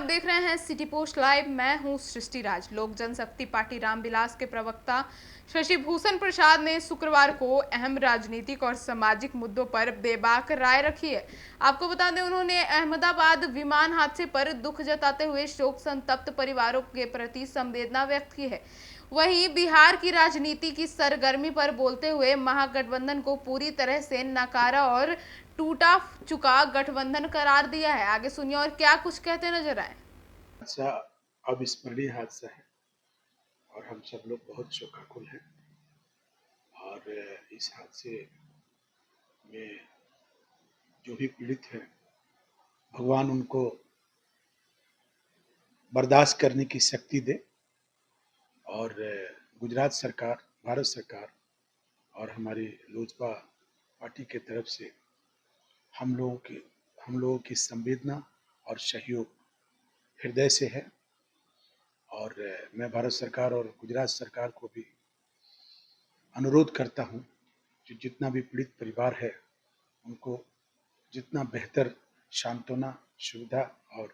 देख रहे हैं सिटी पोस्ट लाइव। मैं हूं सृष्टि राज। लोक जनशक्ति पार्टी रामविलास के प्रवक्ता शशि भूषण प्रसाद ने शुक्रवार को अहम राजनीतिक और सामाजिक मुद्दों पर बेबाक राय रखी है। आपको बता दें, उन्होंने अहमदाबाद विमान हादसे पर दुख जताते हुए शोक संतप्त परिवारों के प्रति संवेदना व्यक्त की है। वहीं बिहार की राजनीति की सरगर्मी पर बोलते हुए महागठबंधन को पूरी तरह से नकारा और टूटा चुका गठबंधन करार दिया है। आगे सुनिए और क्या कुछ कहते नजर आए। हादसा अविस्मरणीय हादसा है और हम सब लोग बहुत शोकाकुल हैं। और इस हादसे में जो भी पीड़ित हैं, भगवान उनको बर्दाश्त करने की शक्ति दे। और गुजरात सरकार, भारत सरकार और हमारी लोजपा पार्टी के तरफ से हम लोगों की संवेदना और सहयोग हृदय से है। और मैं भारत सरकार और गुजरात सरकार को भी अनुरोध करता हूं कि जितना भी पीड़ित परिवार है उनको जितना बेहतर सांत्वना, सुविधा और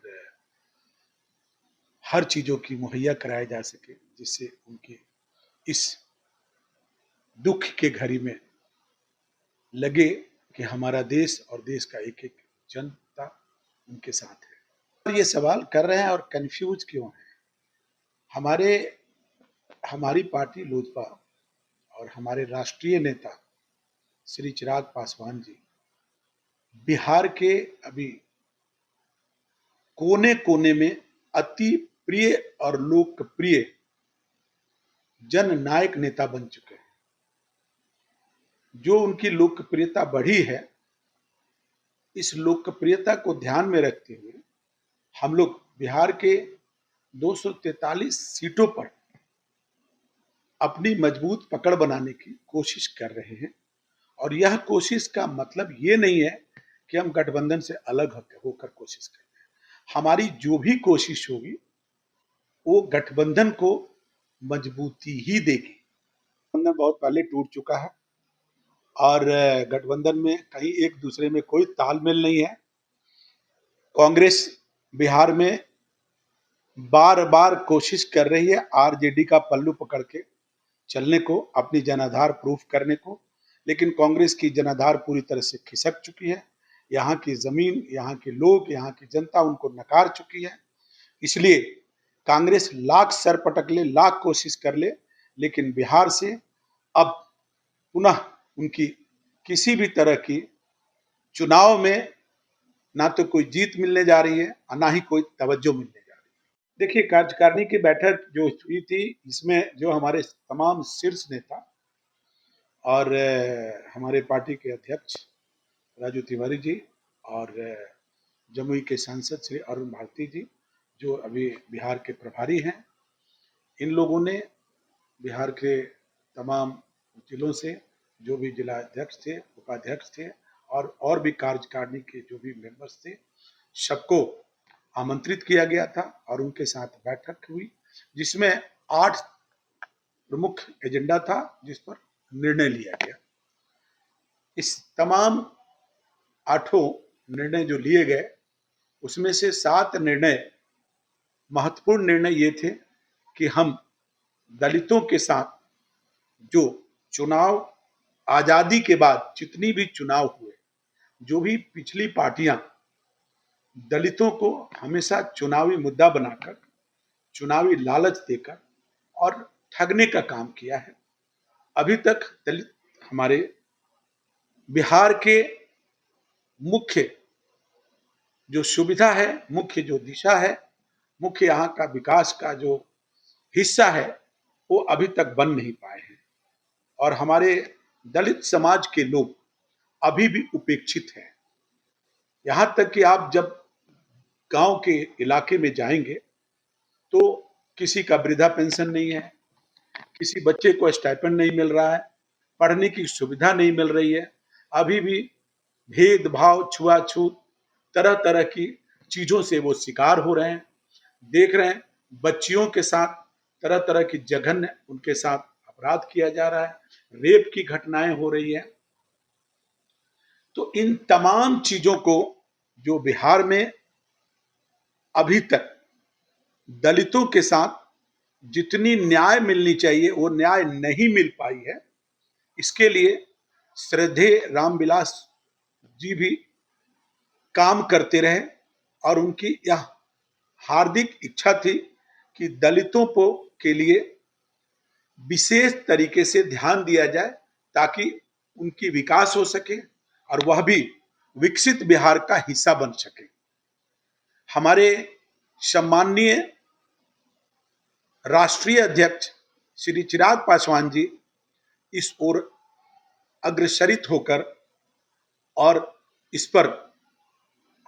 हर चीज़ों की मुहैया कराया जा सके, जिससे उनकी इस दुख के घड़ी में लगे कि हमारा देश और देश का एक एक जनता उनके साथ है। और ये सवाल कर रहे हैं और कंफ्यूज क्यों है? हमारी पार्टी लोजपा और हमारे राष्ट्रीय नेता श्री चिराग पासवान जी बिहार के अभी कोने कोने में अति प्रिय और लोकप्रिय जननायक नेता बन चुके हैं। जो उनकी लोकप्रियता बढ़ी है, इस लोकप्रियता को ध्यान में रखते हुए हम लोग बिहार के 243 सीटों पर अपनी मजबूत पकड़ बनाने की कोशिश कर रहे हैं। और यह कोशिश का मतलब ये नहीं है कि हम गठबंधन से अलग होकर कोशिश कर रहे हैं। हमारी जो भी कोशिश होगी वो गठबंधन को मजबूती ही देगी। गठबंधन बहुत पहले टूट चुका है और गठबंधन में कहीं एक दूसरे में कोई तालमेल नहीं है। कांग्रेस बिहार में बार बार कोशिश कर रही है आरजेडी का पल्लू पकड़ के चलने को, अपनी जनाधार प्रूफ करने को, लेकिन कांग्रेस की जनाधार पूरी तरह से खिसक चुकी है। यहाँ की जमीन, यहाँ के लोग, यहाँ की जनता उनको नकार चुकी है। इसलिए कांग्रेस लाख सर पटक ले, लाख कोशिश कर ले, लेकिन बिहार से अब पुनः उनकी किसी भी तरह की चुनाव में ना तो कोई जीत मिलने जा रही है और ना ही कोई तवज्जो मिलने जा रही है। देखिए, कार्यकारिणी की बैठक जो हुई थी, इसमें जो हमारे तमाम शीर्ष नेता और हमारे पार्टी के अध्यक्ष राजू तिवारी जी और जमुई के सांसद श्री अरुण भारती जी, जो अभी बिहार के प्रभारी हैं, इन लोगों ने बिहार के तमाम जिलों से जो भी जिला अध्यक्ष थे, उपाध्यक्ष थे और भी कार्यकारिणी के जो भी मेंबर्स थे, सबको आमंत्रित किया गया था और उनके साथ बैठक हुई, जिसमें 8 प्रमुख एजेंडा था जिस पर निर्णय लिया गया। इस तमाम 8 निर्णय जो लिए गए, उसमें से 7 निर्णय महत्वपूर्ण निर्णय ये थे कि हम दलितों के साथ जो चुनाव आजादी के बाद जितनी भी चुनाव हुए, जो भी पिछली पार्टियां दलितों को हमेशा चुनावी मुद्दा बनाकर, चुनावी लालच देकर और ठगने का काम किया है। अभी तक दलित हमारे बिहार के मुख्य जो सुविधा है, मुख्य जो दिशा है, मुख्य यहाँ का विकास का जो हिस्सा है, वो अभी तक बन नहीं पाए हैं। और हमारे दलित समाज के लोग अभी भी उपेक्षित हैं। यहाँ तक कि आप जब गांव के इलाके में जाएंगे तो किसी का वृद्धा पेंशन नहीं है, किसी बच्चे को स्टाइपेंड नहीं मिल रहा है, पढ़ने की सुविधा नहीं मिल रही है। अभी भी भेदभाव, छुआछूत, तरह तरह की चीजों से वो शिकार हो रहे हैं। देख रहे हैं बच्चियों के साथ तरह तरह की जघन्य उनके साथ अपराध किया जा रहा है, रेप की घटनाएं हो रही है। तो इन तमाम चीजों को जो बिहार में अभी तक दलितों के साथ जितनी न्याय मिलनी चाहिए वो न्याय नहीं मिल पाई है। इसके लिए श्रद्धेय रामविलास जी भी काम करते रहे और उनकी यह हार्दिक इच्छा थी कि दलितों को के लिए विशेष तरीके से ध्यान दिया जाए ताकि उनकी विकास हो सके और वह भी विकसित बिहार का हिस्सा बन सके। हमारे सम्माननीय राष्ट्रीय अध्यक्ष श्री चिराग पासवान जी इस ओर अग्रसरित होकर और इस पर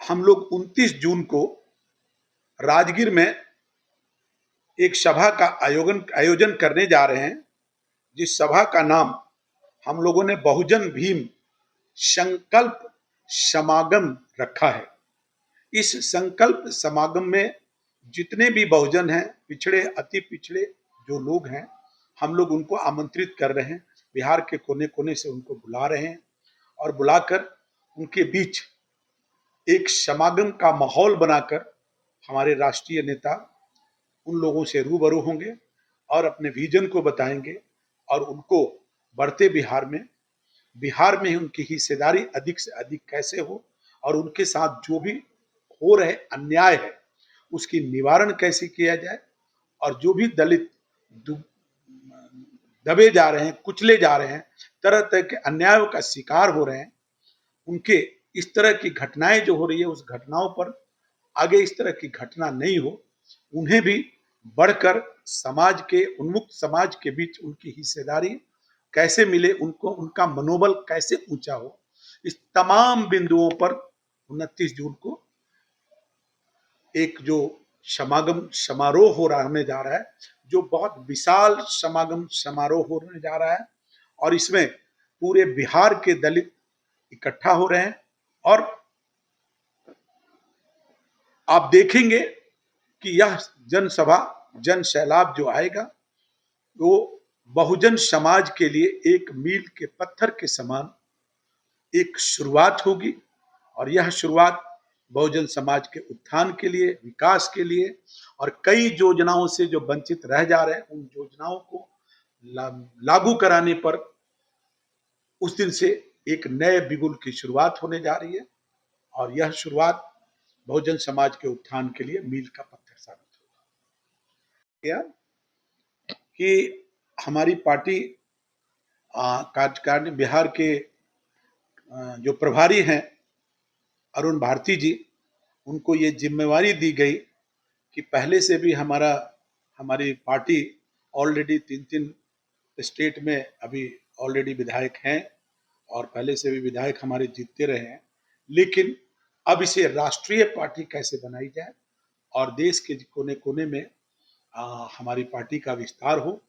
हम लोग 29 जून को राजगीर में एक सभा का आयोजन करने जा रहे हैं, जिस सभा का नाम हम लोगों ने बहुजन भीम संकल्प समागम रखा है। इस संकल्प समागम में जितने भी बहुजन हैं, पिछड़े अति पिछड़े जो लोग हैं, हम लोग उनको आमंत्रित कर रहे हैं। बिहार के कोने कोने से उनको बुला रहे हैं और बुलाकर उनके बीच एक समागम का माहौल बनाकर हमारे राष्ट्रीय नेता उन लोगों से रूबरू होंगे और अपने विजन को बताएंगे और उनको बढ़ते बिहार में उनकी हिस्सेदारी अधिक से अधिक कैसे हो और उनके साथ जो भी हो रहे अन्याय है उसकी निवारण कैसे किया जाए और जो भी दलित दबे जा रहे हैं, कुचले जा रहे हैं, तरह तरह के अन्यायों का शिकार हो रहे हैं, उनके इस तरह की घटनाएं जो हो रही है उस घटनाओं पर आगे इस तरह की घटना नहीं हो, उन्हें भी बढ़कर समाज के उन्मुक्त समाज के बीच उनकी हिस्सेदारी कैसे मिले, उनको उनका मनोबल कैसे ऊंचा हो, इस तमाम बिंदुओं पर 29 जून को एक जो समागम समारोह होने जा रहा है, जो बहुत विशाल समागम समारोह होने जा रहा है और इसमें पूरे बिहार के दलित इकट्ठा हो रहे हैं और आप देखेंगे कि यह जनसभा जन सैलाब जो आएगा वो बहुजन समाज के लिए एक मील के पत्थर के समान एक शुरुआत होगी और यह शुरुआत बहुजन समाज के उत्थान के लिए, विकास के लिए और कई योजनाओं से जो वंचित रह जा रहे हैं उन योजनाओं को लागू कराने पर उस दिन से एक नए बिगुल की शुरुआत होने जा रही है और यह शुरुआत बहुजन समाज के उत्थान के लिए मील का पत्थर साबित होगा। कि हमारी पार्टी कार्यकारिणी बिहार के जो प्रभारी हैं अरुण भारती जी, उनको ये जिम्मेवारी दी गई कि पहले से भी हमारी पार्टी ऑलरेडी 3 स्टेट में अभी ऑलरेडी विधायक हैं और पहले से भी विधायक हमारे जीतते रहे हैं, लेकिन अब इसे राष्ट्रीय पार्टी कैसे बनाई जाए और देश के कोने कोने में हमारी पार्टी का विस्तार हो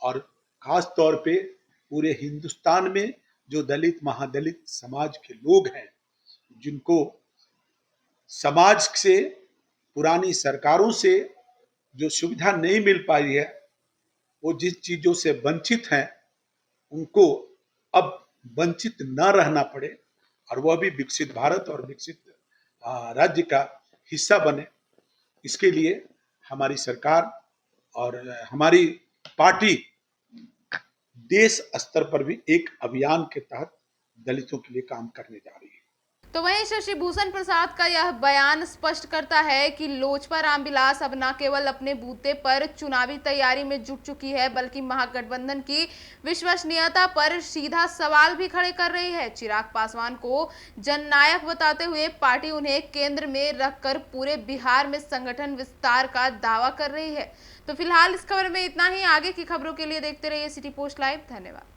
और खास तौर पे पूरे हिंदुस्तान में जो दलित महादलित समाज के लोग हैं, जिनको समाज से पुरानी सरकारों से जो सुविधा नहीं मिल पाई है, वो जिस चीजों से वंचित हैं, उनको अब वंचित न रहना पड़े और वह भी विकसित भारत और विकसित राज्य का हिस्सा बने। इसके लिए हमारी सरकार और हमारी पार्टी देश स्तर पर भी एक अभियान के तहत दलितों के लिए काम करने जा रही है। तो वहीं शशि भूषण प्रसाद का यह बयान स्पष्ट करता है कि लोजपा रामविलास अब न केवल अपने बूते पर चुनावी तैयारी में जुट चुकी है, बल्कि महागठबंधन की विश्वसनीयता पर सीधा सवाल भी खड़े कर रही है। चिराग पासवान को जननायक बताते हुए पार्टी उन्हें केंद्र में रखकर पूरे बिहार में संगठन विस्तार का दावा कर रही है। तो फिलहाल इस खबर में इतना ही। आगे की खबरों के लिए देखते रहिए सिटी पोस्ट लाइव। धन्यवाद।